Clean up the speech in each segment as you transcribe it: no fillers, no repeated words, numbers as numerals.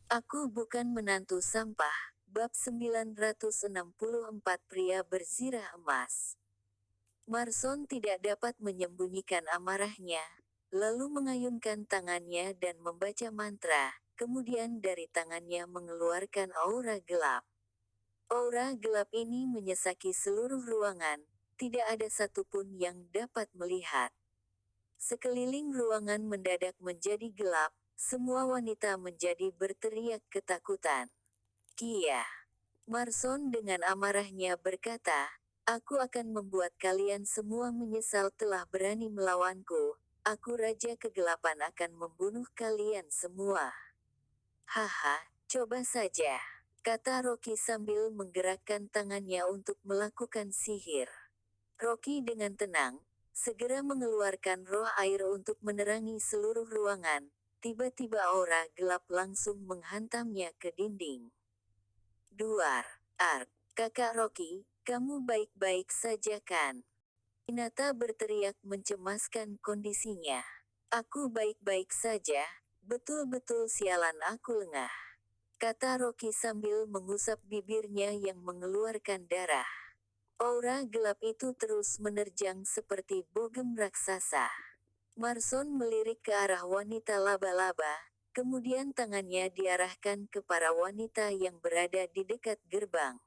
Aku bukan menantu sampah. Bab 964 Pria Berzirah Emas. Marson tidak dapat menyembunyikan amarahnya, lalu mengayunkan tangannya dan membaca mantra, kemudian dari tangannya mengeluarkan aura gelap. Aura gelap ini menyesaki seluruh ruangan, tidak ada satupun yang dapat melihat. Sekeliling ruangan mendadak menjadi gelap, semua wanita menjadi berteriak ketakutan. Kia. Marson dengan amarahnya berkata, "Aku akan membuat kalian semua menyesal telah berani melawanku. Aku Raja Kegelapan akan membunuh kalian semua." "Haha, coba saja," kata Rocky sambil menggerakkan tangannya untuk melakukan sihir. Rocky dengan tenang, segera mengeluarkan roh air untuk menerangi seluruh ruangan. Tiba-tiba aura gelap langsung menghantamnya ke dinding. Duar, Ark, kakak Rocky, kamu baik-baik saja kan? Hinata berteriak mencemaskan kondisinya. Aku baik-baik saja, betul-betul sialan aku lengah. Kata Rocky sambil mengusap bibirnya yang mengeluarkan darah. Aura gelap itu terus menerjang seperti bogem raksasa. Marson melirik ke arah wanita laba-laba, kemudian tangannya diarahkan ke para wanita yang berada di dekat gerbang.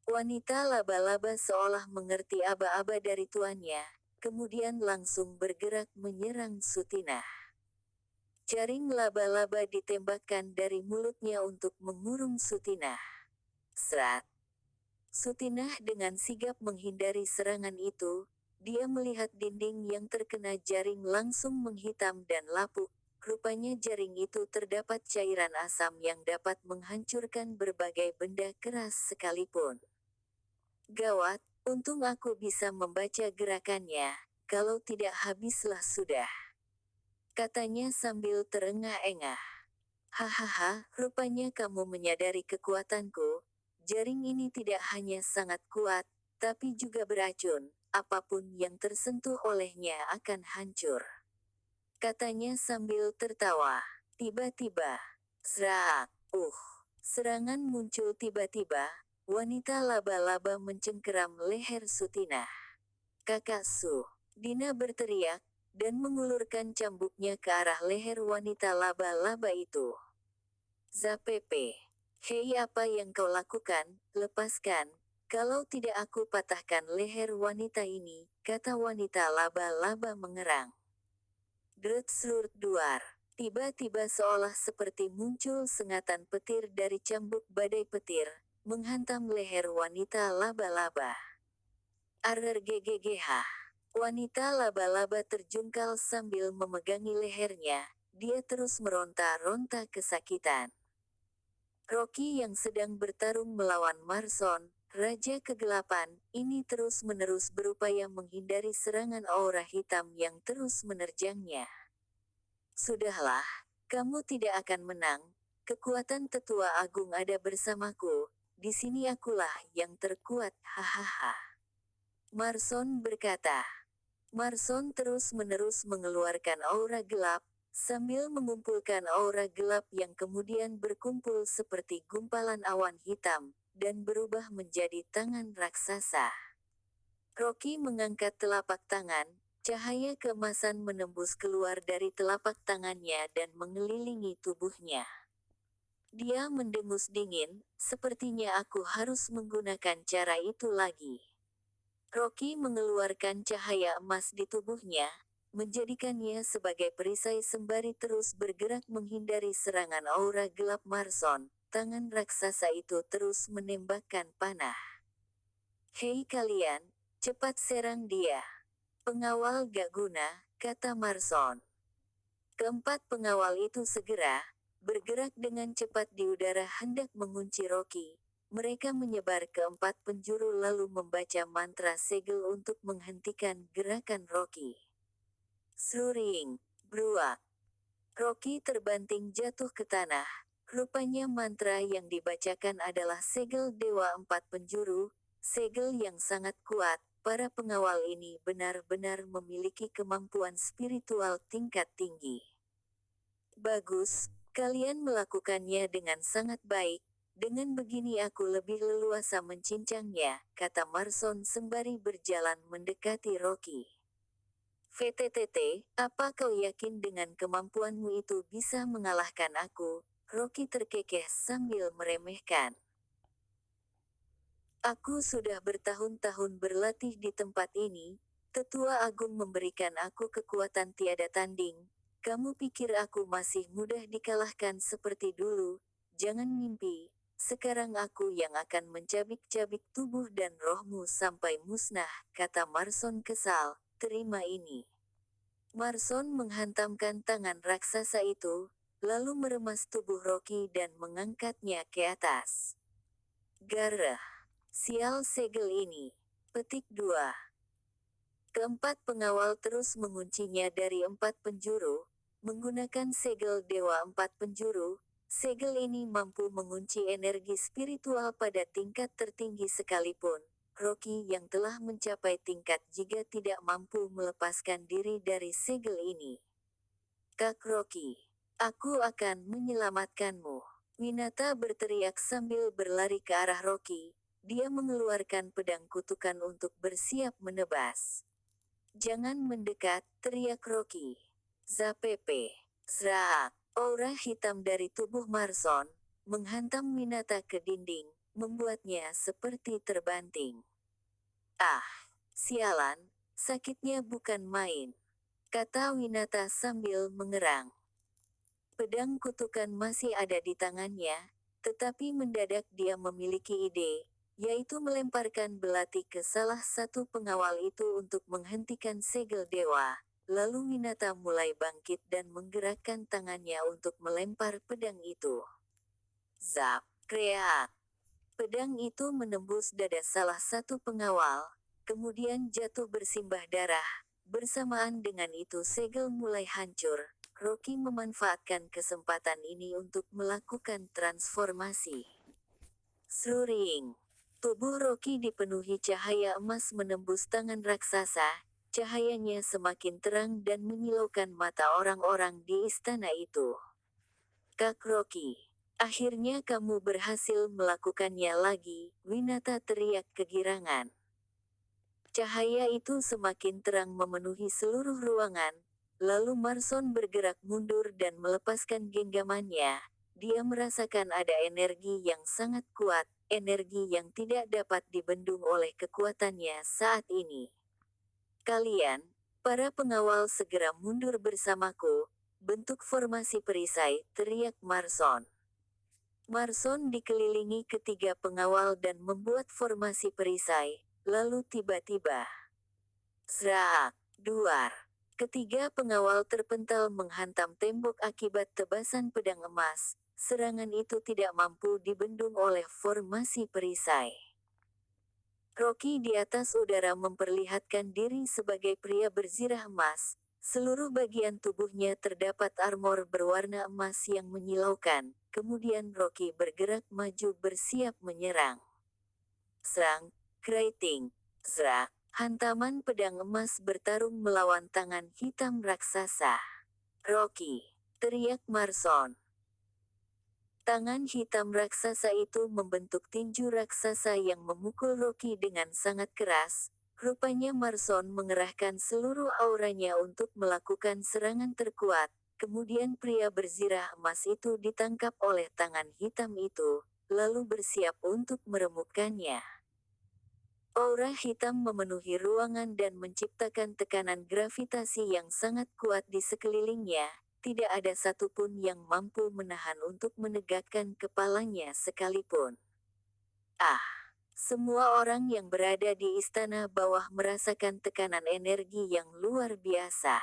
Wanita laba-laba seolah mengerti aba-aba dari tuannya, kemudian langsung bergerak menyerang Sutinah. Jaring laba-laba ditembakkan dari mulutnya untuk mengurung Sutinah. Serat. Sutinah dengan sigap menghindari serangan itu, dia melihat dinding yang terkena jaring langsung menghitam dan lapuk. Rupanya jaring itu terdapat cairan asam yang dapat menghancurkan berbagai benda keras sekalipun. Gawat, untung aku bisa membaca gerakannya, kalau tidak habislah sudah. Katanya sambil terengah-engah. Hahaha, rupanya kamu menyadari kekuatanku. Jaring ini tidak hanya sangat kuat, tapi juga beracun. Apapun yang tersentuh olehnya akan hancur. Katanya sambil tertawa. Tiba-tiba, serak, serangan muncul tiba-tiba. Wanita laba-laba mencengkeram leher Sutinah. "Kakak Su," Dina berteriak, dan mengulurkan cambuknya ke arah leher wanita laba-laba itu. "Zapepe. Hei, apa yang kau lakukan? Lepaskan. Kalau tidak aku patahkan leher wanita ini," kata wanita laba-laba mengerang. Drut-srut duar. Tiba-tiba seolah seperti muncul sengatan petir dari cambuk badai petir, menghantam leher wanita laba-laba. Arrrgggh. Wanita laba-laba terjungkal sambil memegangi lehernya, dia terus meronta-ronta kesakitan. Rocky yang sedang bertarung melawan Marson, Raja Kegelapan, ini terus-menerus berupaya menghindari serangan aura hitam yang terus menerjangnya. "Sudahlah, kamu tidak akan menang. Kekuatan Tetua Agung ada bersamaku. Di sini akulah yang terkuat, hahaha." Marson berkata. Marson terus-menerus mengeluarkan aura gelap, sambil mengumpulkan aura gelap yang kemudian berkumpul seperti gumpalan awan hitam, dan berubah menjadi tangan raksasa. Rocky mengangkat telapak tangan, cahaya keemasan menembus keluar dari telapak tangannya dan mengelilingi tubuhnya. Dia mendengus dingin, "Sepertinya aku harus menggunakan cara itu lagi." Rocky mengeluarkan cahaya emas di tubuhnya, menjadikannya sebagai perisai sembari terus bergerak menghindari serangan aura gelap Marson. Tangan raksasa itu terus menembakkan panah. "Hei kalian, cepat serang dia. Pengawal gak guna," kata Marson. Keempat pengawal itu segera bergerak dengan cepat di udara hendak mengunci Rocky. Mereka menyebar ke empat penjuru lalu membaca mantra segel untuk menghentikan gerakan Rocky. Sruring, bruak. Rocky terbanting jatuh ke tanah. Rupanya mantra yang dibacakan adalah segel Dewa Empat Penjuru, segel yang sangat kuat. Para pengawal ini benar-benar memiliki kemampuan spiritual tingkat tinggi. "Bagus, Kalian melakukannya dengan sangat baik, dengan begini aku lebih leluasa mencincangnya, kata Marson sembari berjalan mendekati Rocky. VTTT, apa kau yakin dengan kemampuanmu itu bisa mengalahkan aku? Rocky terkekeh sambil meremehkan. Aku sudah bertahun-tahun berlatih di tempat ini, Tetua Agung memberikan aku kekuatan tiada tanding. Kamu pikir aku masih mudah dikalahkan seperti dulu? Jangan mimpi, sekarang aku yang akan mencabik-cabik tubuh dan rohmu sampai musnah, kata Marson kesal. Terima ini. Marson menghantamkan tangan raksasa itu, lalu meremas tubuh Rocky dan mengangkatnya ke atas. Garah. Sial segel ini. Petik 2. Keempat pengawal terus menguncinya dari 4 penjuru, menggunakan segel Dewa 4 penjuru. Segel ini mampu mengunci energi spiritual pada tingkat tertinggi sekalipun. Rocky yang telah mencapai tingkat jika tidak mampu melepaskan diri dari segel ini. Kak Rocky, aku akan menyelamatkanmu. Winata berteriak sambil berlari ke arah Rocky. Dia mengeluarkan pedang kutukan untuk bersiap menebas. Jangan mendekat, teriak Rocky. Zapepe. Zrak. Aura hitam dari tubuh Marson menghantam Winata ke dinding, membuatnya seperti terbanting. Ah, sialan, sakitnya bukan main, kata Winata sambil mengerang. Pedang kutukan masih ada di tangannya, tetapi mendadak dia memiliki ide, yaitu melemparkan belati ke salah satu pengawal itu untuk menghentikan segel dewa. Lalu Winata mulai bangkit dan menggerakkan tangannya untuk melempar pedang itu. Zap, kreak. Pedang itu menembus dada salah satu pengawal, kemudian jatuh bersimbah darah. Bersamaan dengan itu segel mulai hancur. Rocky memanfaatkan kesempatan ini untuk melakukan transformasi. Sruring. Tubuh Rocky dipenuhi cahaya emas menembus tangan raksasa. Cahayanya semakin terang dan menyilaukan mata orang-orang di istana itu. Kak Rocky, akhirnya kamu berhasil melakukannya lagi, Winata teriak kegirangan. Cahaya itu semakin terang memenuhi seluruh ruangan, lalu Marson bergerak mundur dan melepaskan genggamannya. Dia merasakan ada energi yang sangat kuat, energi yang tidak dapat dibendung oleh kekuatannya saat ini. Kalian, para pengawal segera mundur bersamaku, bentuk formasi perisai, teriak Marson. Marson dikelilingi ketiga pengawal dan membuat formasi perisai, lalu tiba-tiba. Zrak, duar. Ketiga pengawal terpental menghantam tembok akibat tebasan pedang emas. Serangan itu tidak mampu dibendung oleh formasi perisai. Rocky di atas udara memperlihatkan diri sebagai pria berzirah emas. Seluruh bagian tubuhnya terdapat armor berwarna emas yang menyilaukan. Kemudian Rocky bergerak maju bersiap menyerang. Serang, keriting, zrak. Hantaman pedang emas bertarung melawan tangan hitam raksasa. Rocky, teriak Marson. Tangan hitam raksasa itu membentuk tinju raksasa yang memukul Rocky dengan sangat keras. Rupanya Marson mengerahkan seluruh auranya untuk melakukan serangan terkuat. Kemudian pria berzirah emas itu ditangkap oleh tangan hitam itu, lalu bersiap untuk meremukkannya. Aura hitam memenuhi ruangan dan menciptakan tekanan gravitasi yang sangat kuat di sekelilingnya. Tidak ada satupun yang mampu menahan untuk menegakkan kepalanya sekalipun. Ah! Semua orang yang berada di istana bawah merasakan tekanan energi yang luar biasa.